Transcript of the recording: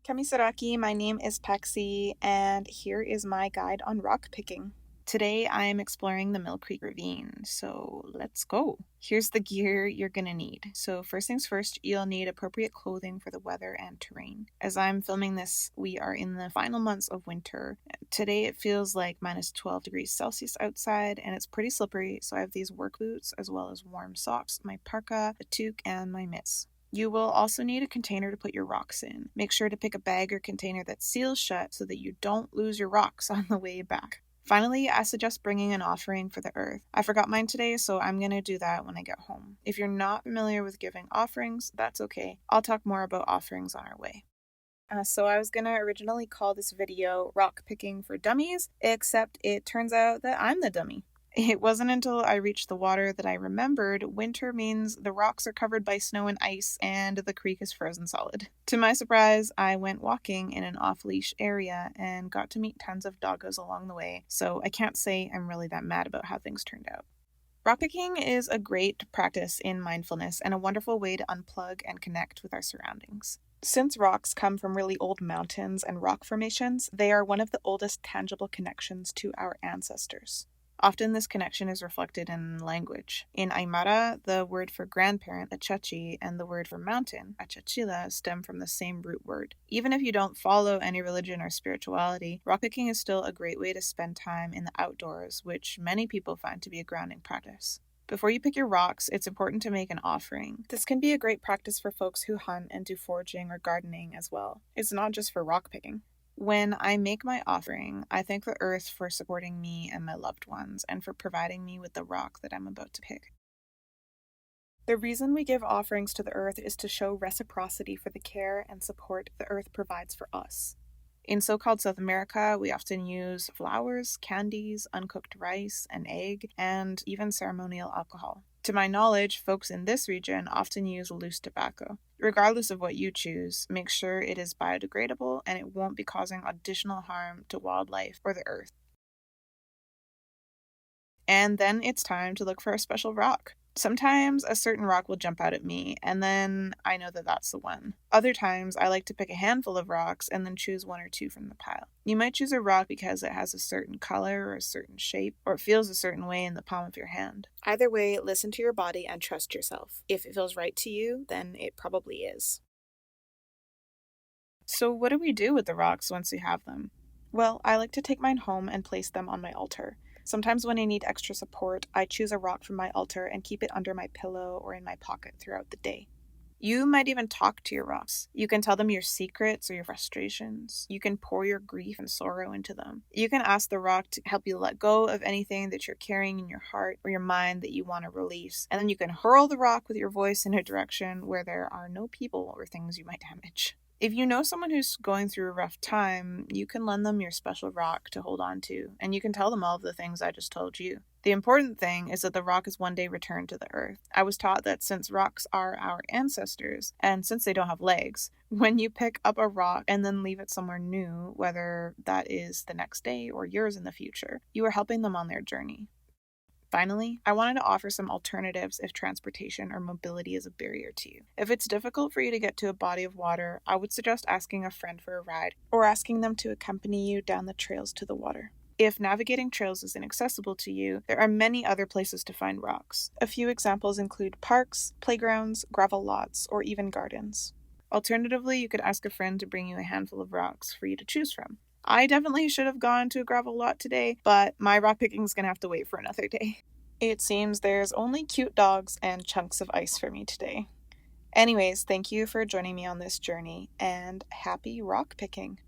Kamisaraki, my name is Paxsi, and here is my guide on rock picking. Today I am exploring the Mill Creek Ravine, so let's go. Here's the gear you're gonna need. So first things first, you'll need appropriate clothing for the weather and terrain. As I'm filming this, we are in the final months of winter. Today it feels like minus 12 degrees Celsius outside, and it's pretty slippery, so I have these work boots as well as warm socks, my parka, a toque, and my mitts. You will also need a container to put your rocks in. Make sure to pick a bag or container that seals shut so that you don't lose your rocks on the way back. Finally, I suggest bringing an offering for the earth. I forgot mine today, so I'm going to do that when I get home. If you're not familiar with giving offerings, that's okay. I'll talk more about offerings on our way. So I was going to originally call this video Rock Picking for Dummies, except it turns out that I'm the dummy. It wasn't until I reached the water that I remembered winter means the rocks are covered by snow and ice and the creek is frozen solid. To my surprise, I went walking in an off-leash area and got to meet tons of doggos along the way, so I can't say I'm really that mad about how things turned out. Rockpicking is a great practice in mindfulness and a wonderful way to unplug and connect with our surroundings. Since rocks come from really old mountains and rock formations, they are one of the oldest tangible connections to our ancestors. Often this connection is reflected in language. In Aymara, the word for grandparent, achachi, and the word for mountain, achachila, stem from the same root word. Even if you don't follow any religion or spirituality, rockpicking is still a great way to spend time in the outdoors, which many people find to be a grounding practice. Before you pick your rocks, it's important to make an offering. This can be a great practice for folks who hunt and do foraging or gardening as well. It's not just for rock picking. When I make my offering, I thank the earth for supporting me and my loved ones and for providing me with the rock that I'm about to pick. The reason we give offerings to the earth is to show reciprocity for the care and support the earth provides for us. In so-called South America, we often use flowers, candies, uncooked rice, an egg, and even ceremonial alcohol. To my knowledge, folks in this region often use loose tobacco. Regardless of what you choose, make sure it is biodegradable and it won't be causing additional harm to wildlife or the earth. And then it's time to look for a special rock. Sometimes a certain rock will jump out at me, and then I know that that's the one. Other times, I like to pick a handful of rocks and then choose one or two from the pile. You might choose a rock because it has a certain color or a certain shape, or it feels a certain way in the palm of your hand. Either way, listen to your body and trust yourself. If it feels right to you, then it probably is. So what do we do with the rocks once we have them? Well, I like to take mine home and place them on my altar. Sometimes when I need extra support, I choose a rock from my altar and keep it under my pillow or in my pocket throughout the day. You might even talk to your rocks. You can tell them your secrets or your frustrations. You can pour your grief and sorrow into them. You can ask the rock to help you let go of anything that you're carrying in your heart or your mind that you want to release. And then you can hurl the rock with your voice in a direction where there are no people or things you might damage. If you know someone who's going through a rough time, you can lend them your special rock to hold on to, and you can tell them all of the things I just told you. The important thing is that the rock is one day returned to the earth. I was taught that since rocks are our ancestors, and since they don't have legs, when you pick up a rock and then leave it somewhere new, whether that is the next day or yours in the future, you are helping them on their journey. Finally, I wanted to offer some alternatives if transportation or mobility is a barrier to you. If it's difficult for you to get to a body of water, I would suggest asking a friend for a ride or asking them to accompany you down the trails to the water. If navigating trails is inaccessible to you, there are many other places to find rocks. A few examples include parks, playgrounds, gravel lots, or even gardens. Alternatively, you could ask a friend to bring you a handful of rocks for you to choose from. I definitely should have gone to a gravel lot today, but my rock picking is going to have to wait for another day. It seems there's only cute dogs and chunks of ice for me today. Anyways, thank you for joining me on this journey, and happy rock picking.